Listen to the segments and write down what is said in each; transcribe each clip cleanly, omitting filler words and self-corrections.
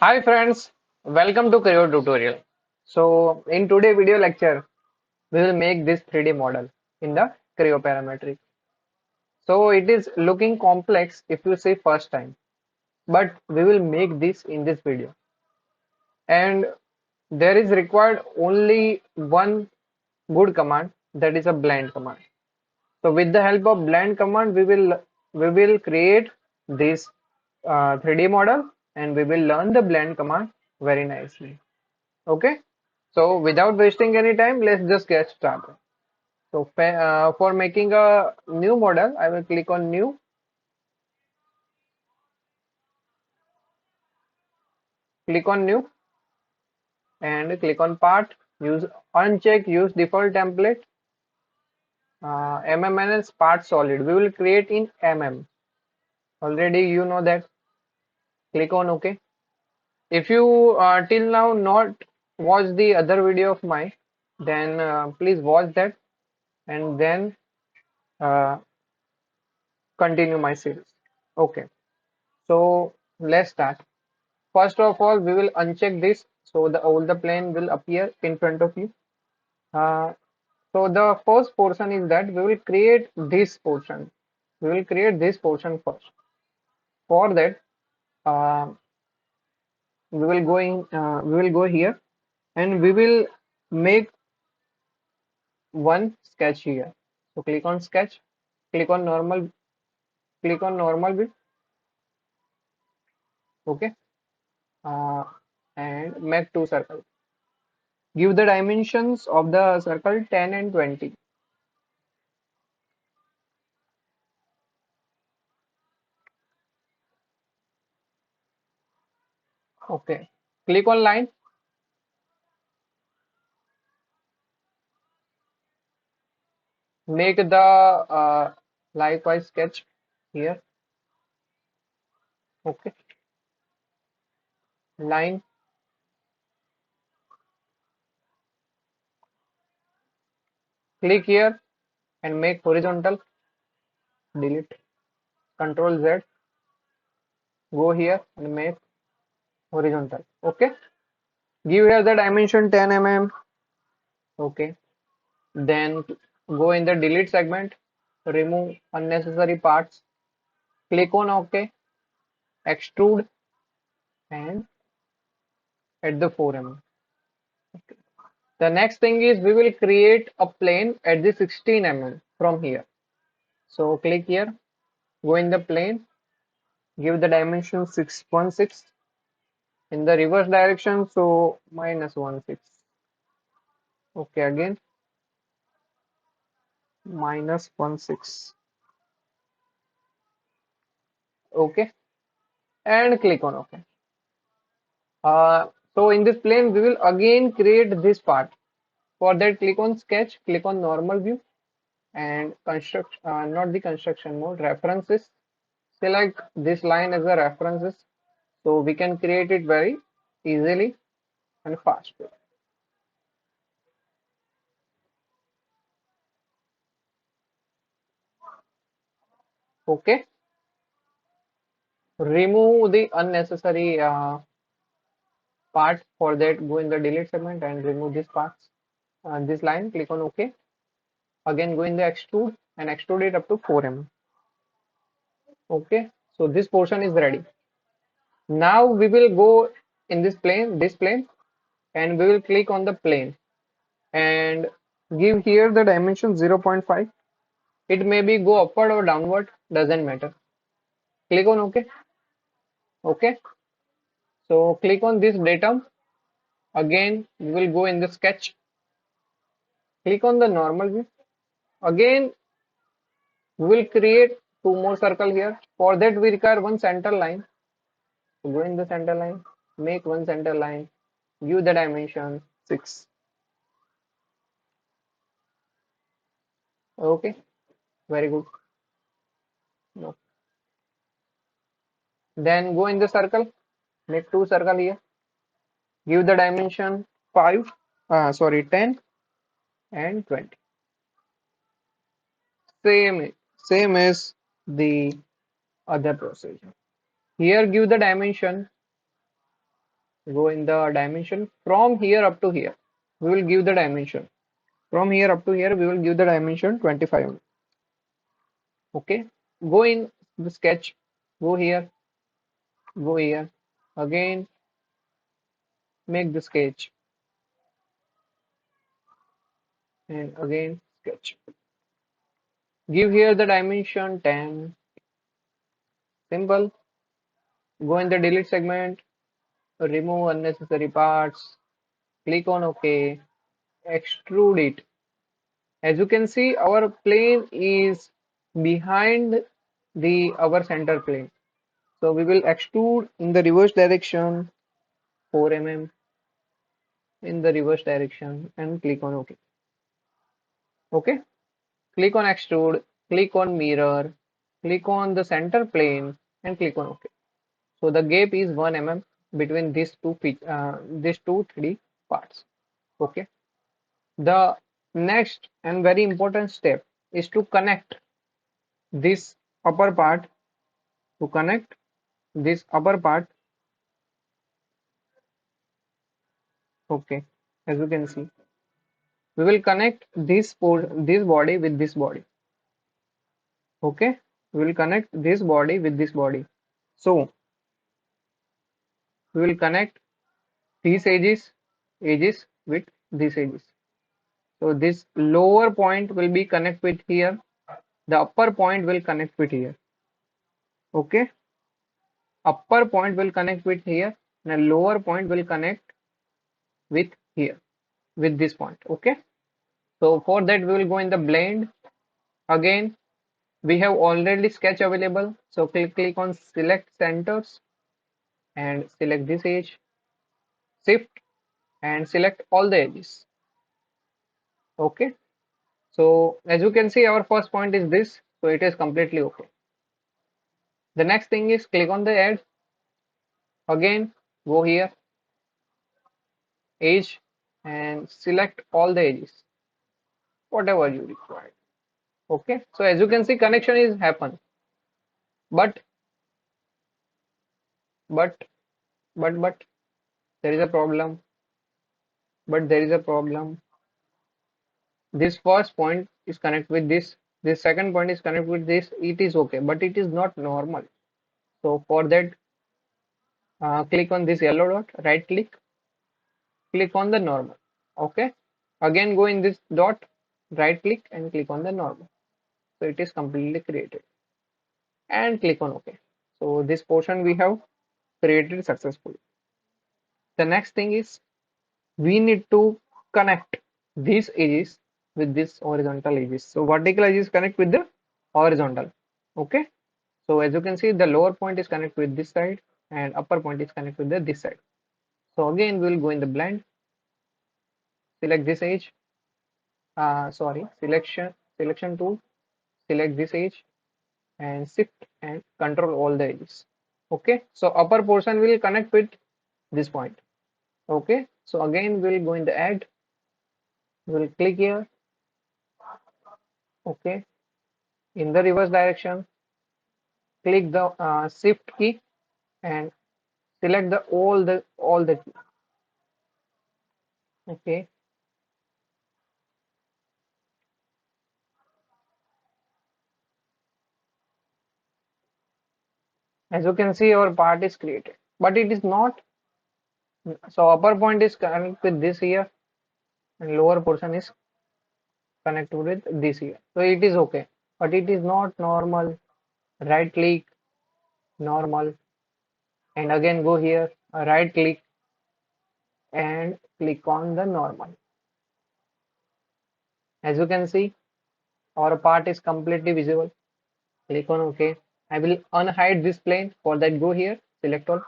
Hi friends, welcome to Creo tutorial. So in today video lecture, we will make this 3D model in the Creo parametric. So it is looking complex if you say first time, but we will make this in this video. And there is required only one good command, that is a blend command. So with the help of blend command, we will create this 3D model and we will learn the blend command very nicely. Okay. So without wasting any time, let's just get started. So for making a new model, I will click on new, click on new and click on part. Use uncheck use default template. MMNS part solid. We will create in MM. Already you know that. Click on OK. If you till now not watch the other video of mine, then please watch that and then uh, continue my series. Okay. So let's start. First of all, we will uncheck this so the all the plane will appear in front of you. Uh, so the first portion is that we will create this portion. We will create this portion first. For that, uh, we will go here and we will make one sketch here. So click on sketch, click on normal, click on normal view. Okay, uh, and make two circles. Give the dimensions of the circle 10 and 20. Okay, click on line. Make the likewise sketch here. Okay, line, click here and make horizontal. Delete. Control Z. Go here and make horizontal. Okay, give here the dimension 10 mm. Okay, then go in the delete segment, remove unnecessary parts. Click on OK, extrude and at the 4 mm. Okay. The next thing is we will create a plane at the 16 mm from here. So click here, go in the plane, give the dimension 616 in the reverse direction, so -16. Okay, again -16. Okay, and click on OK. So in this plane we will again create this part. For that, click on sketch, click on normal view and construct, not the construction mode, references. Select this line as a references so we can create it very easily and fast. Okay, remove the unnecessary part. For that, go in the delete segment and remove this parts. This line, click on OK. Again, go in the extrude and extrude it up to 4 mm. Okay, so this portion is ready. Now we will go in this plane, and we will click on the plane and give here the dimension 0.5. It may be go upward or downward, doesn't matter. Click on OK. Okay, so click on this datum. Again, we will go in the sketch. Click on the normal view. Again, we will create two more circle here. For that, we require one center line. So go in the center line, make one center line, give the dimension 6. Okay, very good. No. Then go in the circle, make two circle here, give the dimension 5, sorry, 10 and 20. Same as the other procedure. Here give the dimension Go in the dimension from here up to here. We will give the dimension. From here up to here, we will give the dimension 25. Okay. Go in the sketch. Go here. Go here. Again, make the sketch. And again, sketch. Give here the dimension 10. Simple. Go in the delete segment. Remove unnecessary parts. Click on OK. Extrude it. As you can see, our plane is behind the our center plane. So we will extrude in the reverse direction 4 mm in the reverse direction and click on OK. Okay. Click on extrude, click on mirror, click on the center plane and click on OK. So the gap is 1 mm between these two 3D parts. Okay. The next and very important step is to connect this upper part to connect this upper part. Okay, as you can see, we will connect this body with this body. Okay, we will connect this body with this body. So we will connect these edges with these edges. So this lower point will be connect with here. The upper point will connect with here. Okay, upper point will connect with here and a lower point will connect with here with this point. Okay, so for that we will go in the blend. Again, we have already sketch available, so click on select centers and select this edge, shift and select all the edges. Okay, so as you can see, our first point is this, so it is completely okay. The next thing is click on the edge. Again, go here, edge, and select all the edges, whatever you require. Okay, so as you can see, connection is happen, but but but there is a problem. But there is a problem. This first point is connect with this second point is connect with this. It is okay, but it is not normal. So for that, click on this yellow dot, right click on the normal. Okay, again go in this dot, right click and click on the normal. So it is completely created and click on OK. So this portion we have created successfully. The next thing is we need to connect these edges with this horizontal edges. So vertical edges connect with the horizontal. Okay, so as you can see, the lower point is connected with this side and upper point is connected with this side. So again, we will go in the blend, select this edge, sorry, selection tool, select this edge and shift and control all the edges. Okay, so upper portion will connect with this point. Okay, so again, we'll go in the add, we'll click here. Okay, in the reverse direction, click the shift key and select the all the key. Okay, as you can see, our part is created, but it is not. So upper point is connected with this here and lower portion is connected with this here. So it is okay, but it is not normal. Right click, normal, and again go here, right click and click on the normal. As you can see, our part is completely visible. Click on OK. I will unhide this plane. For that, go here, select all.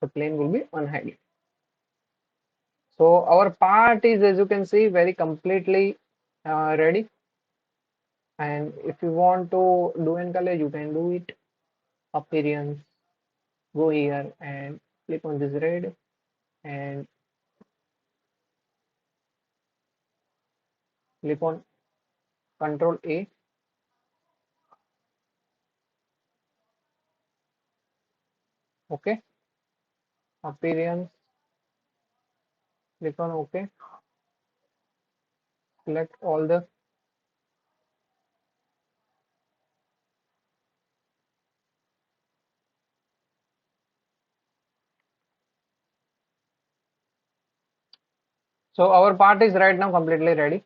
The plane will be unhidden. So our part is, as you can see, very completely ready. And if you want to do in color, you can do it. Appearance, go here and click on this red and click on Control A. Okay. Appearance, Click on OK. Select all the. So our part is right now completely ready.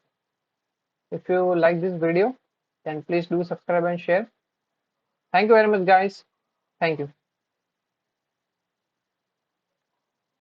If you like this video, then please do subscribe and share. Thank you very much, guys. Thank you.